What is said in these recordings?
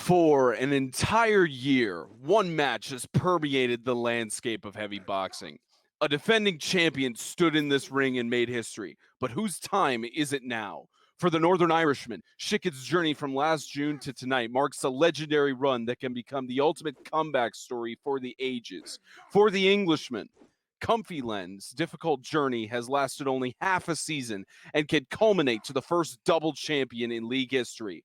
For an entire year, one match has permeated the landscape of heavy boxing. A defending champion stood in this ring and made history, but whose time is it now? For the Northern Irishman, Chicken's journey from last June to tonight marks a legendary run that can become the ultimate comeback story for the ages. For the Englishman, Comfy Len's difficult journey has lasted only half a season and can culminate to the first double champion in league history.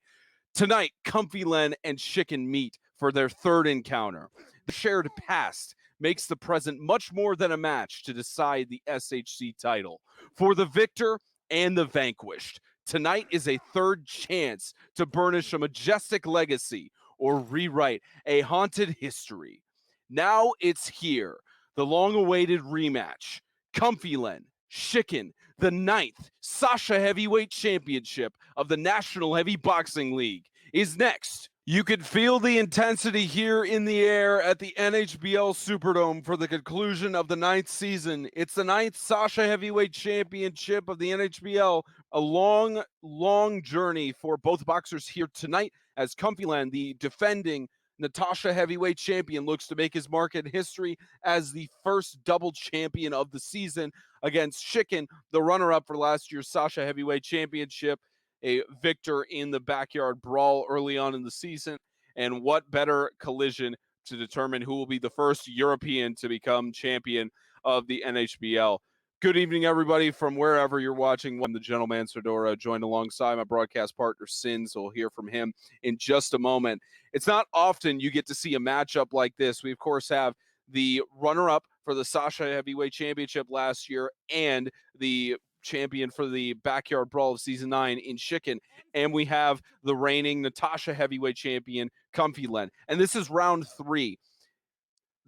Tonight, Comfy Len and Chicken meet for their third encounter. The shared past makes the present much more than a match to decide the SHC title. For the victor and the vanquished, tonight is a third chance to burnish a majestic legacy or rewrite a haunted history. Now it's here, the long-awaited rematch. Comfy Len, Chicken, the 9th Sasha Heavyweight Championship of the National Heavy Boxing League is next. You could feel the intensity here in the air at the NHBL Superdome for the conclusion of the 9th season. It's the 9th Sasha Heavyweight Championship of the NHBL. A long, long journey for both boxers here tonight as Comfy Len, the defending Natasha Heavyweight Champion, looks to make his mark in history as the first double champion of the season against Chicken, the runner-up for last year's Sasha Heavyweight Championship, a victor in the backyard brawl early on in the season. And what better collision to determine who will be the first European to become champion of the NHBL. Good evening, everybody, from wherever you're watching. I'm the Gentleman Sodora, joined alongside my broadcast partner, Sins. We'll hear from him in just a moment. It's not often you get to see a matchup like this. We, of course, have the runner-up for the Sasha Heavyweight Championship last year and the champion for the backyard brawl of season 9 in Chicken, and we have the reigning Natasha Heavyweight Champion Comfy Len, and this is round 3.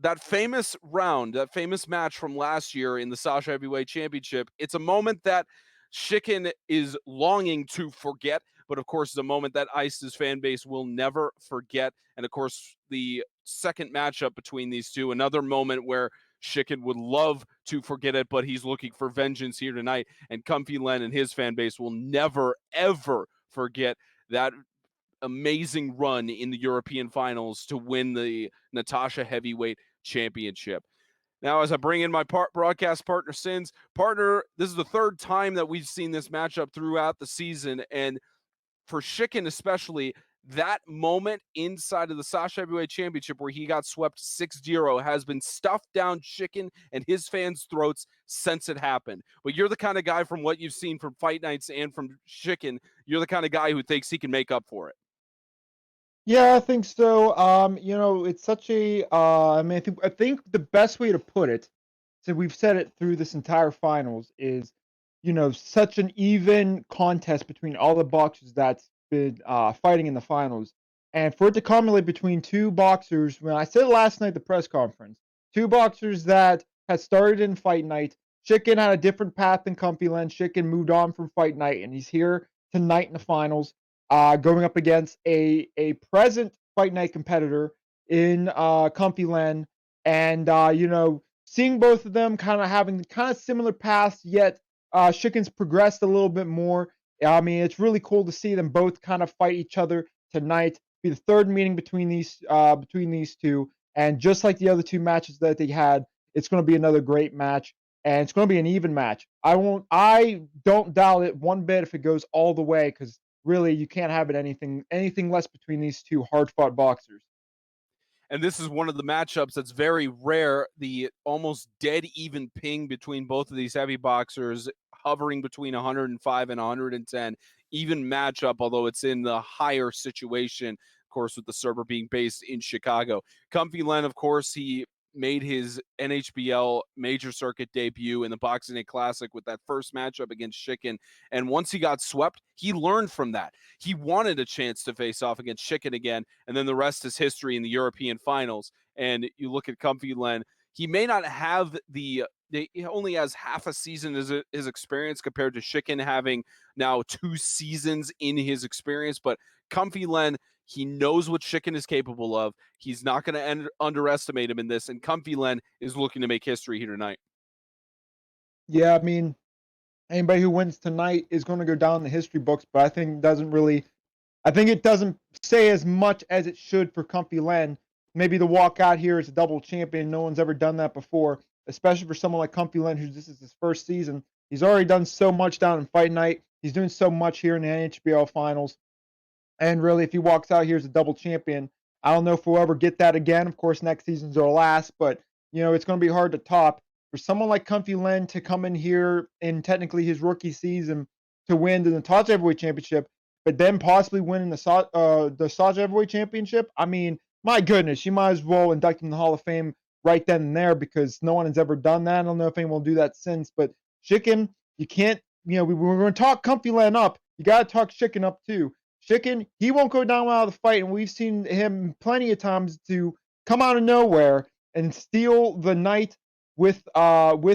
That famous round, that famous match from last year in the Sasha Heavyweight Championship, it's a moment that Chicken is longing to forget, but of course, the moment that Ice's fan base will never forget. And of course, the second matchup between these two, another moment where Chicken would love to forget it, but he's looking for vengeance here tonight. And Comfy Len and his fan base will never, ever forget that amazing run in the European finals to win the Natasha Heavyweight Championship. Now, as I bring in my broadcast partner, Sins, partner, this is the third time that we've seen this matchup throughout the season. And for Chicken especially, that moment inside of the Sasha Heavyweight Championship where he got swept 6-0 has been stuffed down Chicken and his fans' throats since it happened. But you're the kind of guy, from what you've seen from fight nights and from Chicken, you're the kind of guy who thinks he can make up for it. Yeah, I think so. It's such a I think the best way to put it, so we've said it through this entire finals, is such an even contest between all the boxers that's been fighting in the finals. And for it to culminate between two boxers, when I said last night at the press conference, two boxers that had started in fight night. Chicken had a different path than Comfy Len. Chicken moved on from fight night, and he's here tonight in the finals, going up against a present fight night competitor in Comfy Len. And seeing both of them kind of having kind of similar paths, yet Chicken's progressed a little bit more. I mean, it's really cool to see them both kind of fight each other tonight. Be the third meeting between these two, and just like the other two matches that they had, it's going to be another great match, and it's going to be an even match. I don't doubt it one bit if it goes all the way, because really you can't have it anything less between these two hard fought boxers. And this is one of the matchups that's very rare, the almost dead even ping between both of these heavy boxers, hovering between 105 and 110. Even matchup, although it's in the higher situation, of course, with the server being based in Chicago. Comfy Len, of course, he made his NHBL major circuit debut in the Boxing Day Classic with that first matchup against Chicken. And once he got swept, he learned from that. He wanted a chance to face off against Chicken again, and then the rest is history in the European finals. And you look at Comfy Len, he may not have he only has half a season as his experience compared to Chicken having now 2 seasons in his experience, but Comfy Len, he knows what Chicken is capable of. He's not going to underestimate him in this, and Comfy Len is looking to make history here tonight. Yeah, I mean, anybody who wins tonight is going to go down in the history books, but I think doesn't really I think it doesn't say as much as it should for Comfy Len. Maybe the walk out here as a double champion. No one's ever done that before, especially for someone like Comfy Len, who this is his first season. He's already done so much down in Fight Night. He's doing so much here in the NHBL finals. And really, if he walks out here as a double champion, I don't know if we'll ever get that again. Of course, next season's our last, but it's going to be hard to top. For someone like Comfy Len to come in here in technically his rookie season to win the Sasha Heavyweight Championship, but then possibly winning the Sasha Heavyweight Championship, I mean, my goodness, you might as well induct him in the Hall of Fame right then and there because no one has ever done that. I don't know if anyone will do that since, but Chicken, you can't, we're going to talk Comfy Len up. You got to talk Chicken up too. Chicken, he won't go down without a fight, and we've seen him plenty of times to come out of nowhere and steal the night with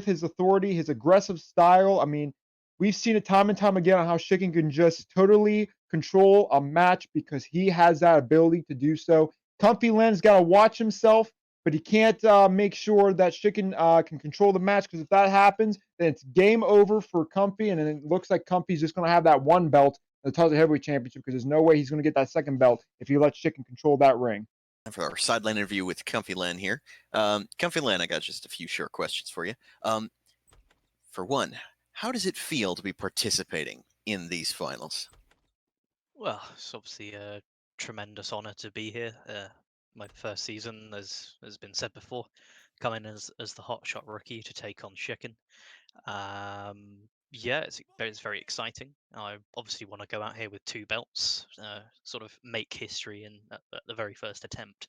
his authority, his aggressive style. I mean, we've seen it time and time again on how Chicken can just totally control a match because he has that ability to do so. Comfy Len's got to watch himself, but he can't make sure that Chicken can control the match because if that happens, then it's game over for Comfy, and then it looks like Comfy's just going to have that one belt, the Sasha Heavyweight Championship, because there's no way he's going to get that second belt if he lets Chicken control that ring. For our sideline interview with Comfy Len here. Comfy Len, I got just a few short questions for you. For one, how does it feel to be participating in these finals? Well, it's obviously a tremendous honor to be here. My first season, as has been said before, coming as the hotshot rookie to take on Chicken. Yeah, it's very exciting. I obviously want to go out here with 2 belts, sort of make history at the very first attempt.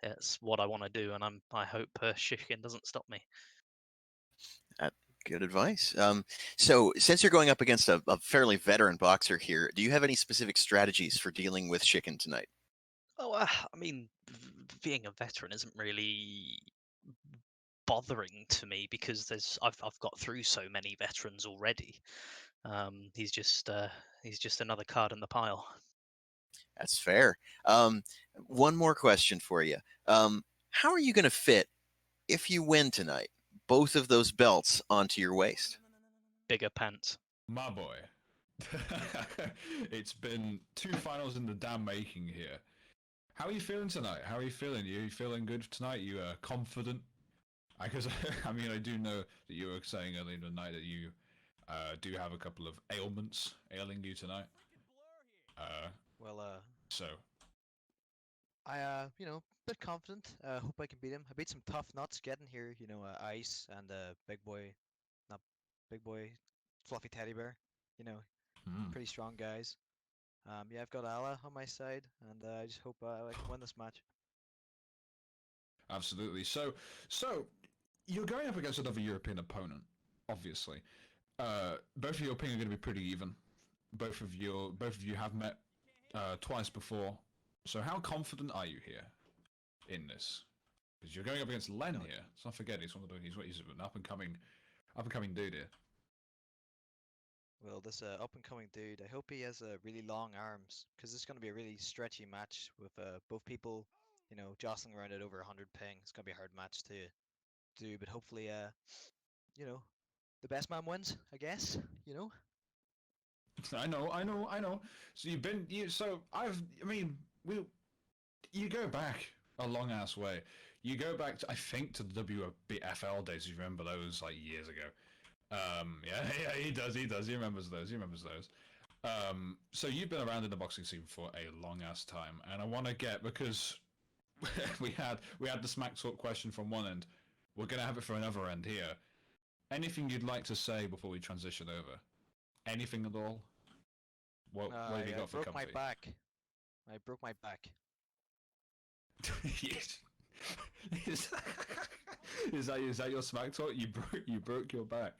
It's what I want to do, and I hope Chicken doesn't stop me. Good advice. So since you're going up against a fairly veteran boxer here, do you have any specific strategies for dealing with Chicken tonight? Oh, I mean, being a veteran isn't really bothering to me because I've got through so many veterans already. He's just another card in the pile. That's fair. One more question for you. How are you going to fit, if you win tonight, both of those belts onto your waist? Bigger pants. My boy. It's been 2 finals in the damn making here. How are you feeling tonight? How are you feeling? Are you feeling good tonight? You confident? Because I mean, I do know that you were saying earlier in the night that you do have a couple of ailments ailing you tonight. So I bit confident. Hope I can beat him. I beat some tough nuts getting here. Ice and not big boy, fluffy teddy bear. Pretty strong guys. Yeah, I've got Allah on my side, and I just hope I can win this match. Absolutely. So you're going up against another European opponent, obviously. Both of your opinions are going to be pretty even. Both of you have met twice before. So how confident are you here in this? Because you're going up against Len here. Let's not forget he's an up and coming dude here. Well, this up-and-coming dude, I hope he has really long arms, because this is going to be a really stretchy match with both people, jostling around at over 100 ping. It's going to be a hard match to do, but hopefully, the best man wins, I guess, I know. So you go back a long ass way. You go back to, I think, to the WBFL days. You remember those like years ago? Yeah, he does. He remembers those. So you've been around in the boxing scene for a long ass time, and I want to get, because we had the smack talk question from one end. We're gonna have it for another end here. Anything you'd like to say before we transition over? Anything at all? What have you got for Comfy? I broke my back. Yes. Is that your smack talk? You broke your back.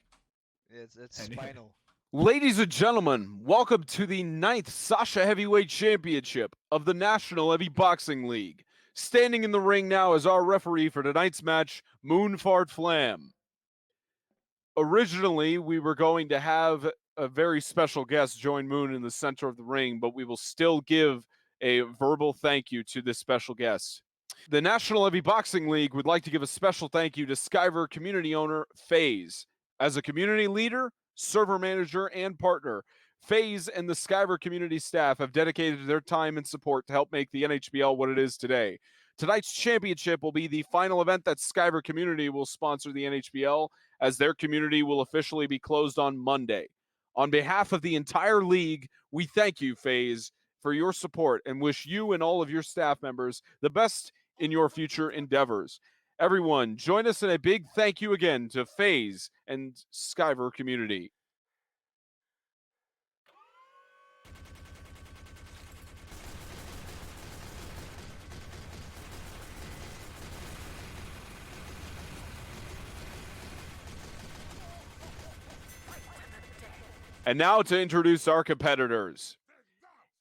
It's spinal. Ladies and gentlemen, welcome to the 9th Sasha Heavyweight Championship of the National Heavy Boxing League. Standing in the ring now is our referee for tonight's match, Moonfart Flam. Originally, we were going to have a very special guest join Moon in the center of the ring, but we will still give a verbal thank you to this special guest. The National Heavy Boxing League would like to give a special thank you to Skyver community owner FaZe. As a community leader, server manager, and partner, FaZe and the Skyver community staff have dedicated their time and support to help make the NHBL what it is today. Tonight's championship will be the final event that Skyver community will sponsor the NHBL, as their community will officially be closed on Monday. On behalf of the entire league, we thank you, FaZe, for your support and wish you and all of your staff members the best in your future endeavors. Everyone, join us in a big thank you again to FaZe and Skyver community. And now to introduce our competitors.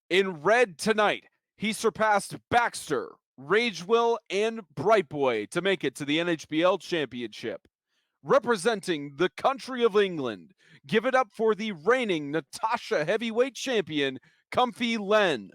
In red tonight, he surpassed Baxter, Ragewill, and Brightboy to make it to the NHBL Championship. Representing the country of England, give it up for the reigning Sasha Heavyweight Champion, Comfy Len.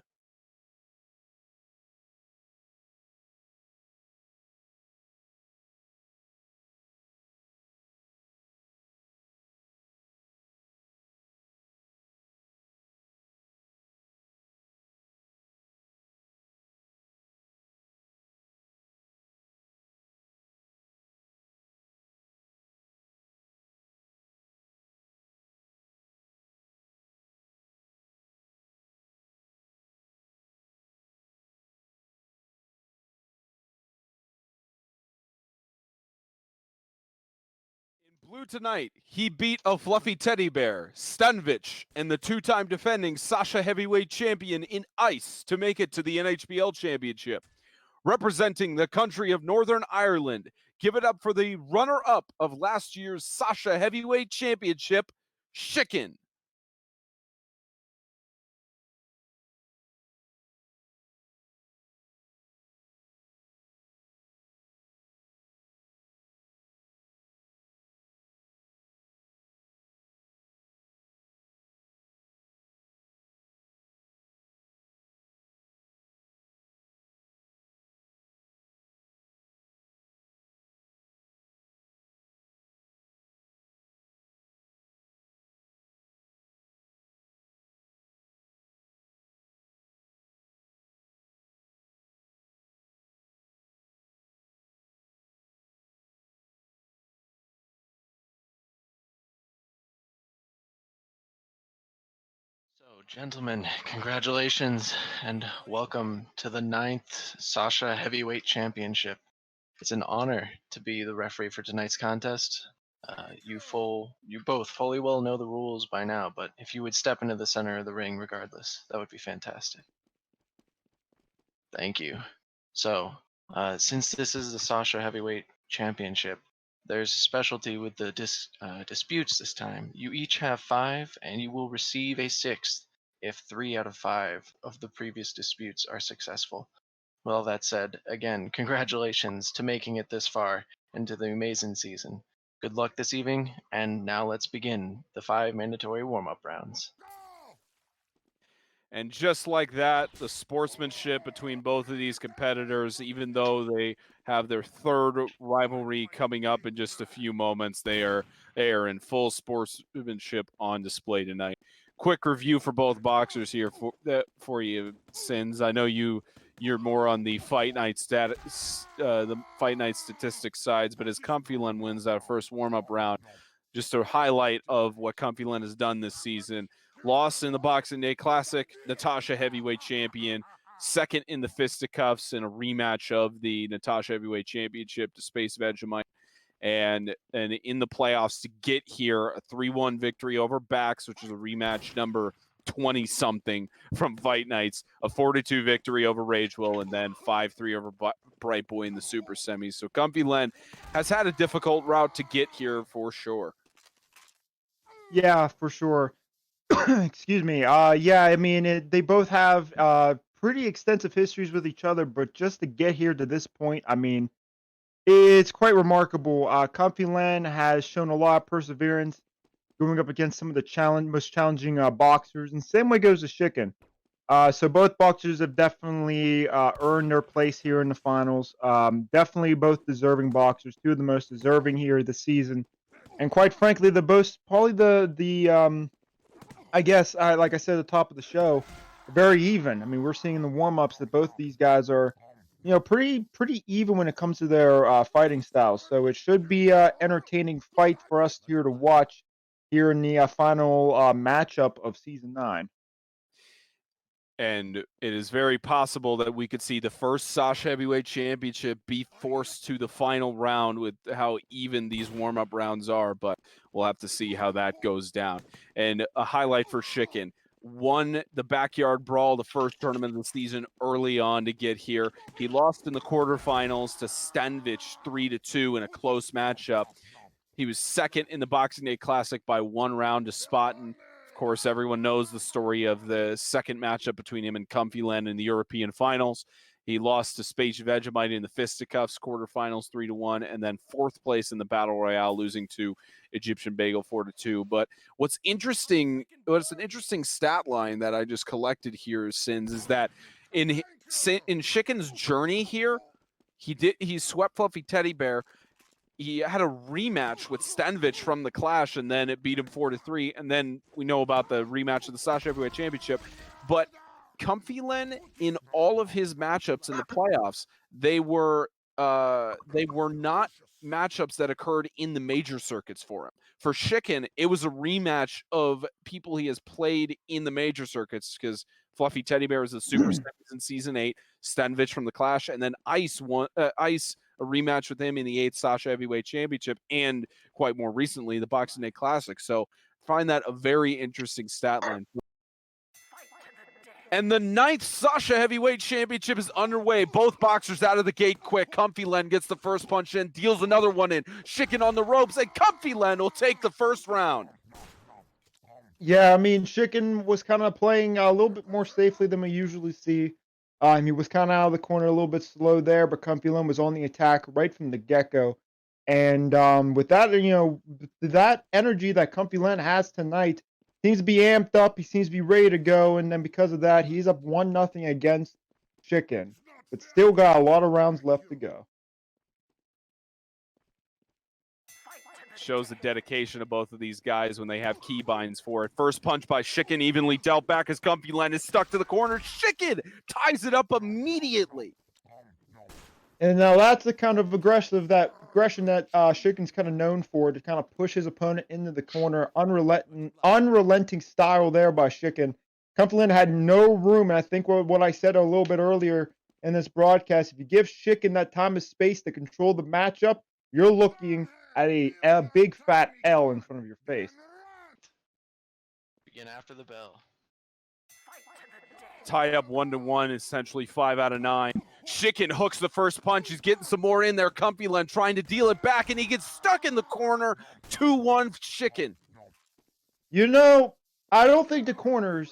Blue tonight, he beat a fluffy teddy bear, Stanvich, and the two-time defending Sasha Heavyweight Champion in ice to make it to the NHBL Championship. Representing the country of Northern Ireland, give it up for the runner-up of last year's Sasha Heavyweight Championship, Chicken. So, gentlemen, congratulations and welcome to the 9th Sasha Heavyweight Championship. It's an honor to be the referee for tonight's contest. You both fully well know the rules by now, but if you would step into the center of the ring regardless, that would be fantastic. Thank you. So, since this is the Sasha Heavyweight Championship, there's a specialty with the disputes this time. You each have 5, and you will receive a 6th if 3 out of 5 of the previous disputes are successful. With all that said, again, congratulations to making it this far into the amazing season. Good luck this evening, and now let's begin the 5 mandatory warm-up rounds. And just like that, the sportsmanship between both of these competitors, even though they have their third rivalry coming up in just a few moments, they are in full sportsmanship on display tonight. Quick review for both boxers here for you, Sins. I know you're more on the fight night statistics sides, but as Comfy Len wins that first warm-up round, just a highlight of what Comfy Len has done this season. Lost in the Boxing Day Classic, Natasha Heavyweight Champion. Second in the fisticuffs in a rematch of the Natasha Heavyweight Championship to Space Vegemite. And in the playoffs to get here, a 3-1 victory over Bax, which is a rematch number 20-something from Fight Nights, a 4-2 victory over Ragewill, and then 5-3 over Bright Boy in the Super Semis. So Comfy Len has had a difficult route to get here for sure. Yeah, for sure. Excuse me. Yeah, I mean, they both have pretty extensive histories with each other, but just to get here to this point, I mean, it's quite remarkable. Comfy Len has shown a lot of perseverance going up against some of the most challenging boxers, and same way goes to Chicken. So both boxers have definitely earned their place here in the finals. Definitely both deserving boxers, 2 of the most deserving here this season, and quite frankly, the most probably the I guess, like I said at the top of the show, very even. I mean, we're seeing in the warm-ups that both these guys are, pretty even when it comes to their fighting styles. So it should be an entertaining fight for us here to watch here in the final matchup of Season 9. And it is very possible that we could see the first Sasha Heavyweight Championship be forced to the final round with how even these warm-up rounds are, but we'll have to see how that goes down. And a highlight for Shikin. Won the backyard brawl, the first tournament of the season, early on to get here. He lost in the quarterfinals to Stanvich 3-2 in a close matchup. He was second in the Boxing Day Classic by 1 round to Spaten. Of course, everyone knows the story of the second matchup between him and Comfy Len in the European finals. He lost to Space Vegemite in the fisticuffs quarterfinals 3-1, and then 4th place in the Battle Royale, losing to Egyptian Bagel 4-2. But what's an interesting stat line that I just collected here, Sins, is that in Shikin's journey here, he swept Fluffy Teddy Bear. He had a rematch with Stanvich from the Clash, and then it beat him 4-3. And then we know about the rematch of the Sasha Heavyweight Championship. But Comfy Len, in all of his matchups in the playoffs, they were not matchups that occurred in the major circuits for him. For Shikin, it was a rematch of people he has played in the major circuits, because Fluffy Teddy Bear was the Super Semis in Season 8, Stanvich from the Clash, and then Ice a rematch with him in the 8th Sasha Heavyweight Championship, and quite more recently, the Boxing Day Classic. So find that a very interesting stat line. And the 9th Sasha Heavyweight Championship is underway. Both boxers out of the gate quick. Comfy Len gets the first punch in, deals another one in. Shikin on the ropes, and Comfy Len will take the first round. Yeah, I mean, Shikin was kind of playing a little bit more safely than we usually see. He was kind of out of the corner a little bit slow there, but Comfy Len was on the attack right from the get-go. And with that, that energy that Comfy Len has tonight seems to be amped up. He seems to be ready to go. And then because of that, he's up 1-0 against Shikin, but still got a lot of rounds left to go. Shows the dedication of both of these guys when they have keybinds for it. First punch by Shikin, evenly dealt back as Comfy Len is stuck to the corner. Shikin ties it up immediately. And now that's the kind of aggression that Shikin's kind of known for, to kind of push his opponent into the corner. Unrelenting style there by Shikin. Comfy Len had no room, and I think what I said a little bit earlier in this broadcast, if you give Shikin that time and space to control the matchup, you're looking at a big fat L in front of your face. Begin after the bell. Tie up 1-1, essentially 5 out of 9. Shikin hooks the first punch. He's getting some more in there. Comfy Len trying to deal it back, and he gets stuck in the corner. 2-1 Shikin. I don't think the corners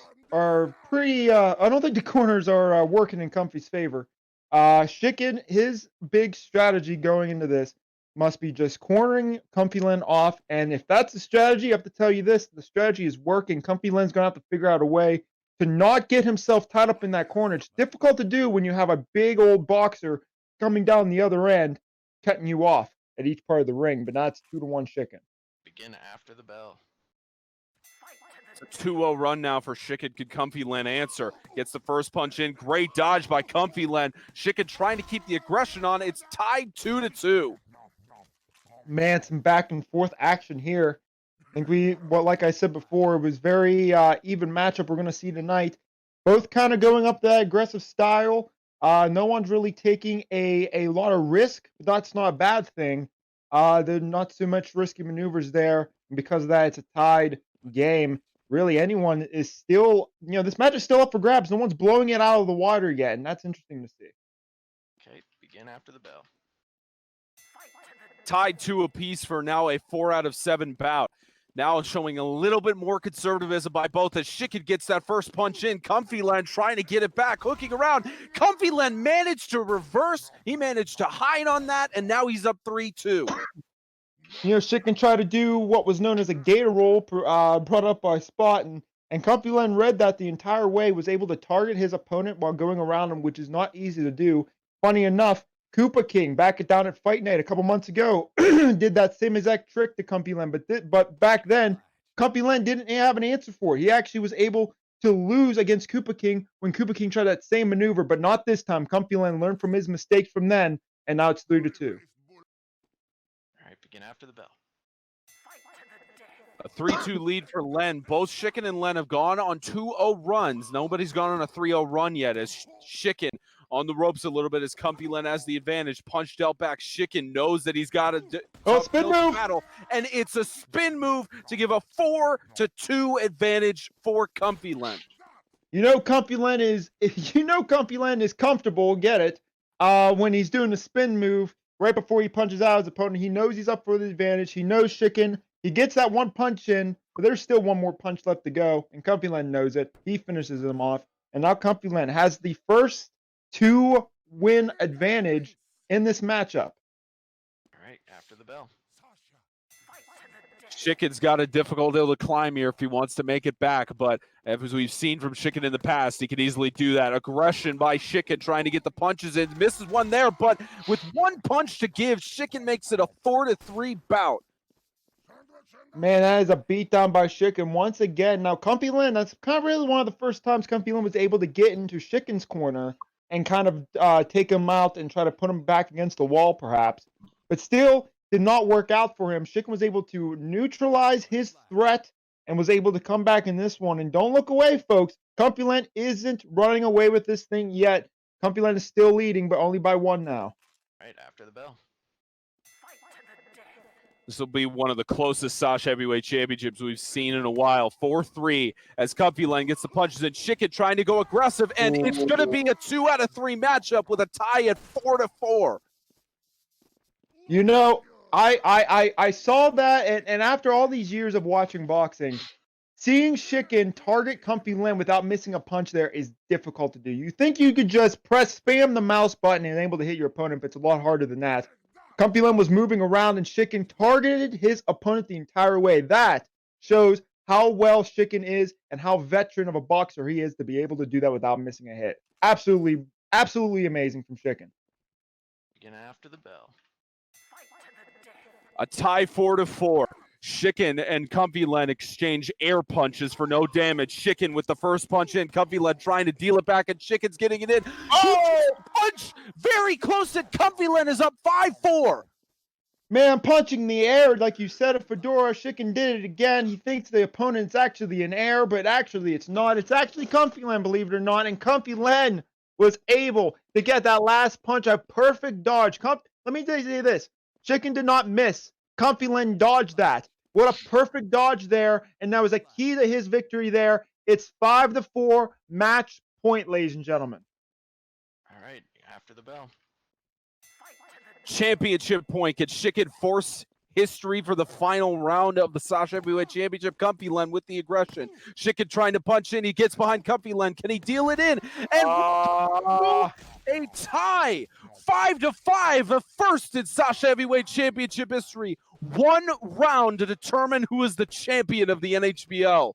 are working in Comfy's favor. Shikin, his big strategy going into this must be just cornering Comfy Len off. And if that's the strategy, I have to tell you this, the strategy is working. Comfy Len's going to have to figure out a way to not get himself tied up in that corner. It's difficult to do when you have a big old boxer coming down the other end, cutting you off at each part of the ring. But now it's 2-1 Shikin. Begin after the bell. It's a 2-0 run now for Shikin. Could Comfy Len answer? Gets the first punch in. Great dodge by Comfy Len. Shikin trying to keep the aggression on. It's tied 2-2. Man, some back and forth action here. I think like I said before, it was very even matchup we're going to see tonight. Both kind of going up that aggressive style. No one's really taking a lot of risk, but that's not a bad thing. There's not so much risky maneuvers there. And because of that, it's a tied game. Really, anyone is still, this match is still up for grabs. No one's blowing it out of the water yet, and that's interesting to see. Okay, begin after the bell. Tied 2 apiece for now a 4 out of 7 bout. Now showing a little bit more conservatism by both as Shikin gets that first punch in. Comfy Len trying to get it back, hooking around. Comfy Len managed to reverse. He managed to hide on that, and now he's up 3-2. Shikin tried to do what was known as a gator roll, brought up by Spaten, and Comfy Len read that the entire way, was able to target his opponent while going around him, which is not easy to do. Funny enough, Koopa King, back down at Fight Night a couple months ago, did that same exact trick to Comfy Len, but back then, Comfy Len didn't have an answer for it. He actually was able to lose against Koopa King when Koopa King tried that same maneuver, but not this time. Comfy Len learned from his mistakes from then, and now it's 3-2. All right, begin after the bell. A 3-2 lead for Len. Both Shikken and Len have gone on 2-0 runs. Nobody's gone on a 3-0 run yet, as Shikken on the ropes a little bit as Comfy Len has the advantage. Punch dealt back. Shikken knows that he's got a spin move battle, and it's a spin move to give a 4-2 advantage for Comfy Len. You know Comfy Len is comfortable, get it, when he's doing the spin move right before he punches out his opponent. He knows he's up for the advantage. He knows Shikken. He gets that one punch in, but there's still one more punch left to go, and Comfy Len knows it. He finishes him off, and now Comfy Len has the first 2-win advantage in this matchup. All right, after the bell. Shikken's got a difficult hill to climb here if he wants to make it back, but as we've seen from Shikken in the past, he can easily do that. Aggression by Shikken trying to get the punches in. Misses one there, but with one punch to give, Shikken makes it a 4-3 bout. Man, that is a beatdown by Shikken once again. Now, Comfy Len, that's kind of really one of the first times Comfy Len was able to get into Shikken's corner and kind of take him out and try to put him back against the wall, perhaps. But still, did not work out for him. Shikken was able to neutralize his threat and was able to come back in this one. And don't look away, folks. Comfy Len isn't running away with this thing yet. Comfy Len is still leading, but only by 1 now. Right after the bell. This will be one of the closest Sasha Heavyweight Championships we've seen in a while. 4-3 as Comfy Len gets the punches in. Shikken trying to go aggressive, and it's going to be a 2 out of 3 matchup with a tie at 4-4. You know, I saw that, and after all these years of watching boxing, seeing Shikken target Comfy Len without missing a punch there is difficult to do. You think you could just spam the mouse button and able to hit your opponent, but it's a lot harder than that. Comfy Len was moving around, and Shikken targeted his opponent the entire way. That shows how well Shikken is and how veteran of a boxer he is to be able to do that without missing a hit. Absolutely, absolutely amazing from Shikken. Begin after the bell. A tie 4-4. Shikken and Comfy Len exchange air punches for no damage. Shikken with the first punch in. Comfy Len trying to deal it back, and Shicken's getting it in. Oh, punch! Very close, and Comfy Len is up 5-4. Man, punching the air, like you said, a Fedora. Shikken did it again. He thinks the opponent's actually in air, but actually it's not. It's actually Comfy Len, believe it or not, and Comfy Len was able to get that last punch, a perfect dodge. Let me tell you this. Shikken did not miss. Comfy Len dodged that. What a perfect dodge there, and that was a key to his victory there. It's 5-4, match point, ladies and gentlemen. All right, after the bell. Championship point. Can Shikken force history for the final round of the Sasha Heavyweight Championship? Comfy Len with the aggression. Shikken trying to punch in. He gets behind Comfy Len. Can he deal it in? And a tie. 5-5. The first in Sasha Heavyweight Championship history. 1 round to determine who is the champion of the NHBL.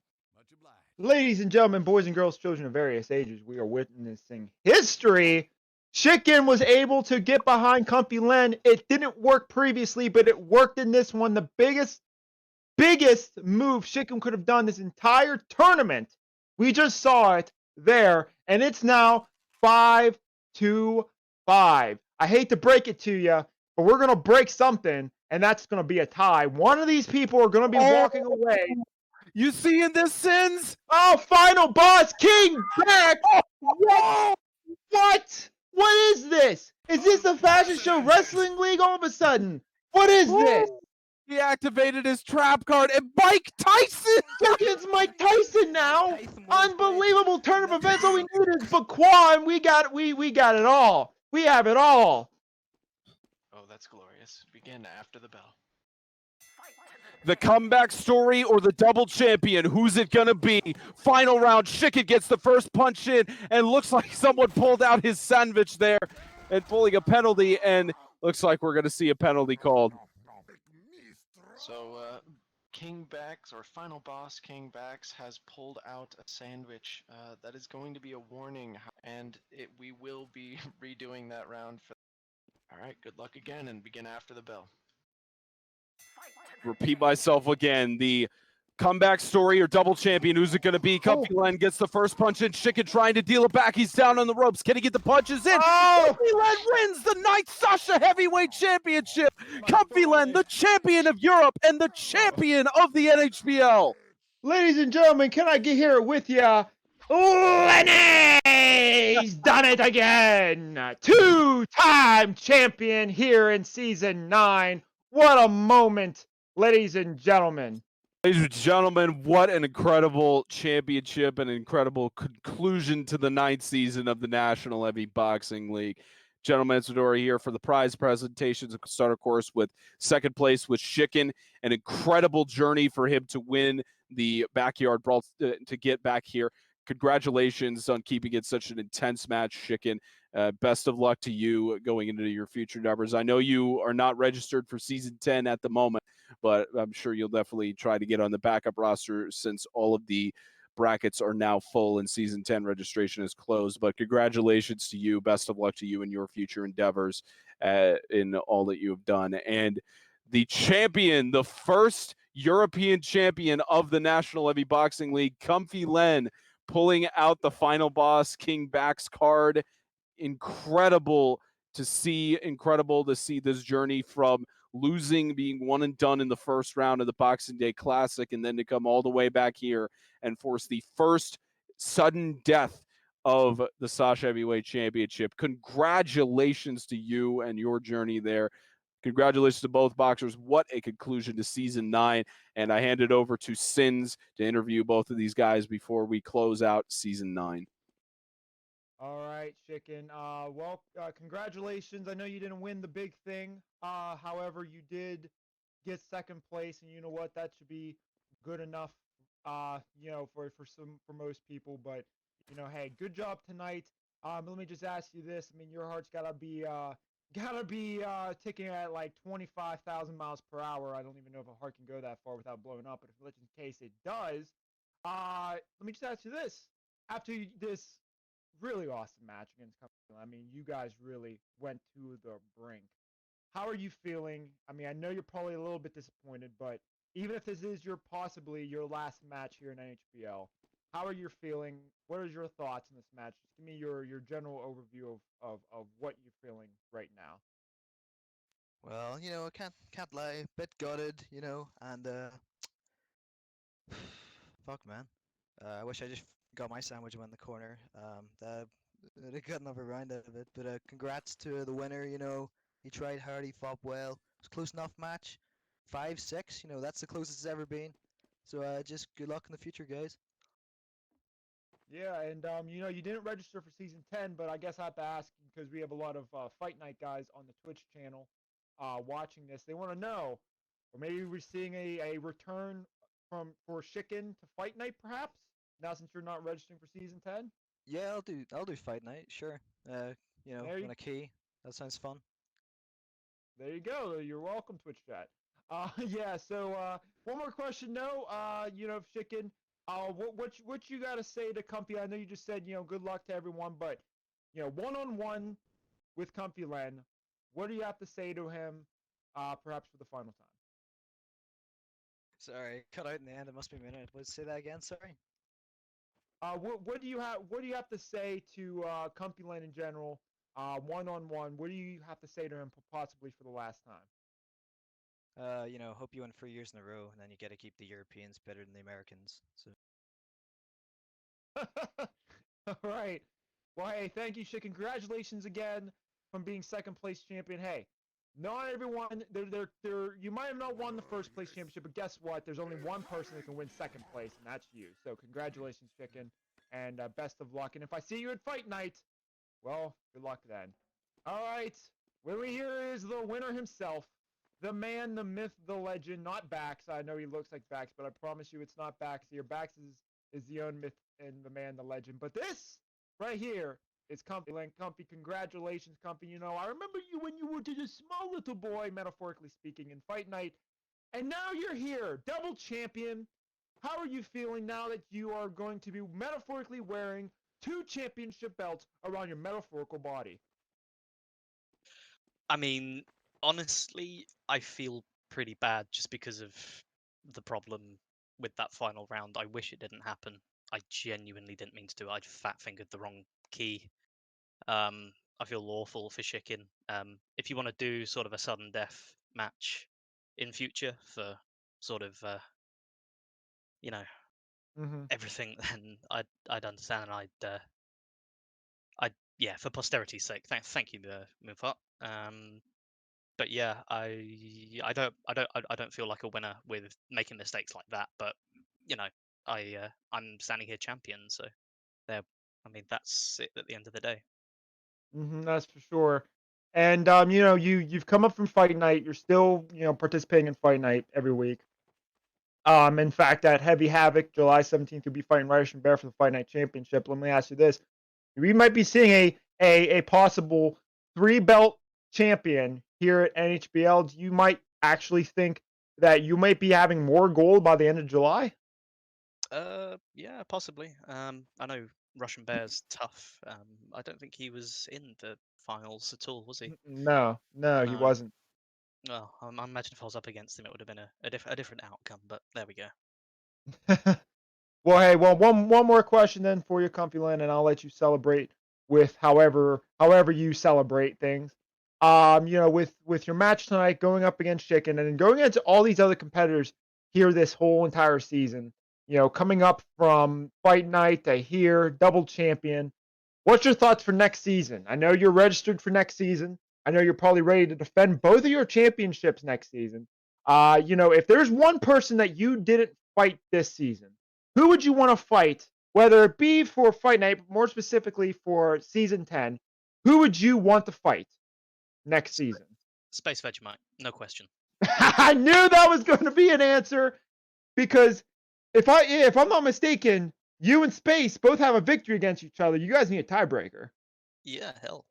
Ladies and gentlemen, boys and girls, children of various ages, we are witnessing history. Shikken was able to get behind Comfy Len. It didn't work previously, but it worked in this one. The biggest move Shikken could have done this entire tournament. We just saw it there, and it's now 5-5. I hate to break it to you, but we're going to break something, and that's going to be a tie. One of these people are going to be walking away. You seeing this, Sins? Oh, final boss, King back! What? What? What is this? Is this a fashion show wrestling league all of a sudden? What is this? He activated his trap card, and Mike Tyson! Look, it's Mike Tyson now! Unbelievable turn of events. All we need is Bakwa, and we got it all. We have it all. Oh, that's glorious. Begin after the bell. The comeback story or the double champion? Who's it going to be? Final round. Shikken gets the first punch in, and looks like someone pulled out his sandwich there and pulling a penalty, and looks like we're going to see a penalty called. So, King Bax, or final boss King Bax, has pulled out a sandwich. That is going to be a warning, and we will be redoing that round. All right, good luck again, and begin after the bell. Repeat myself again. The Comeback story or double champion? Who's it going to be? Comfy Len gets the first punch in. Chicken trying to deal it back. He's down on the ropes. Can he get the punches in? Comfy Len wins the 9th Sasha Heavyweight Championship. Comfy Len, the champion of Europe and the champion of the NHBL. Ladies and gentlemen, can I get here with ya? Lenny's done it again! Two-time champion here in Season 9. What a moment, ladies and gentlemen. Ladies and gentlemen, what an incredible championship and incredible conclusion to the 9th season of the National Heavy Boxing League. Gentlemen, Sadori here for the prize presentations. Start, of course, with second place with Chicken. An incredible journey for him to win the backyard brawl to get back here. Congratulations on keeping it such an intense match, Chicken. Best of luck to you going into your future numbers. I know you are not registered for Season 10 at the moment, but I'm sure you'll definitely try to get on the backup roster since all of the brackets are now full and Season 10 registration is closed. But congratulations to you. Best of luck to you in your future endeavors in all that you have done. And the champion, the first European champion of the National Heavy Boxing League, Comfy Len, pulling out the final boss King Bax card. Incredible to see this journey from losing, being one and done in the first round of the Boxing Day Classic, and then to come all the way back here and force the first sudden death of the Sasha Heavyweight Championship. Congratulations to you and your journey there. Congratulations to both boxers. What a conclusion to Season 9. And I hand it over to Sins to interview both of these guys before we close out Season 9. All right, Chicken. Well, congratulations. I know you didn't win the big thing. However, you did get second place, and you know what? That should be good enough. For most people. But hey, good job tonight. Let me just ask you this. I mean, your heart's gotta be ticking at like 25,000 miles per hour. I don't even know if a heart can go that far without blowing up. But if let's in case it does, let me just ask you this: after this really awesome match against Comfy Len. I mean, you guys really went to the brink. How are you feeling? I mean, I know you're probably a little bit disappointed, but even if this is possibly your last match here in NHBL, how are you feeling? What are your thoughts on this match? Just give me your general overview of what you're feeling right now. Well, I can't lie, bit gutted, and fuck, man. I wish I just got my sandwich and went in the corner. I got another round out of it, but congrats to the winner. He tried hard, he fought well. It was a close enough match, 5-6. That's the closest it's ever been. So just good luck in the future, guys. Yeah, and you didn't register for Season 10, but I guess I have to ask because we have a lot of Fight Night guys on the Twitch channel watching this. They want to know, or maybe we're seeing a return for Chicken to Fight Night, perhaps. Now since you're not registering for Season 10. Yeah, I'll do Fight Night, sure. Win a key. That sounds fun. There you go. You're welcome, Twitch chat. Yeah. So one more question. No. Chicken. What you gotta say to Comfy? I know you just said good luck to everyone, but one-on-one with Comfy Len, what do you have to say to him? Perhaps for the final time. Sorry, cut out in the end. It must be a minute. Let's say that again. Sorry. What do you have to say to Comfy Len in general? One-on-one. What do you have to say to him possibly for the last time? Hope you win 3 years in a row, and then you get to keep the Europeans better than the Americans. So. All right. Well, hey, thank you, Shit. Congratulations again from being second place champion. Hey, not everyone. You might have not won the first place championship, but guess what? There's only one person that can win second place, and that's you. So congratulations, Chicken, and best of luck. And if I see you at Fight Night, well, good luck then. All right. What we hear is the winner himself. The man, the myth, the legend, not Bax. I know he looks like Bax, but I promise you it's not Bax here. Bax is the own myth and the man, the legend. But this right here is Comfy Len. Comfy, congratulations, Comfy. I remember you when you were just a small little boy, metaphorically speaking, in Fight Night. And now you're here, double champion. How are you feeling now that you are going to be metaphorically wearing 2 championship belts around your metaphorical body? I mean, honestly, I feel pretty bad just because of the problem with that final round. I wish it didn't happen. I genuinely didn't mean to do it. I'd fat fingered the wrong key. I feel awful for Shikin. If you want to do sort of a sudden death match in future for sort of Mm-hmm. everything, then I'd understand, and yeah, for posterity's sake. Thank you, Moonfart. But yeah, I don't feel like a winner with making mistakes like that. But I'm standing here champion, so there. I mean, that's it at the end of the day. That's for sure. And you've come up from Fight Night. You're still participating in Fight Night every week. In fact, at Heavy Havoc, July 17th, you'll be fighting Ryder and Bear for the Fight Night Championship. Let me ask you this: we might be seeing a possible 3-belt champion here at NHBL. You might actually think that you might be having more gold by the end of July. Yeah, possibly. I know Russian Bear's tough. I don't think he was in the finals at all, was he? No, he No. wasn't. Well, I imagine if I was up against him, it would have been a different outcome. But there we go. Well, hey, one more question then for you, Comfy Len, and I'll let you celebrate with however you celebrate things. With your match tonight, going up against Chicken, and then going into all these other competitors here this whole entire season. Coming up from Fight Night to here, double champion. What's your thoughts for next season? I know you're registered for next season. I know you're probably ready to defend both of your championships next season. If there's one person that you didn't fight this season, who would you want to fight, whether it be for Fight Night, but more specifically for Season 10? Who would you want to fight next season? Space Vegemite, no question. I knew that was going to be an answer, because if I'm not mistaken, you and Space both have a victory against each other. You guys need a tiebreaker. Yeah, hell.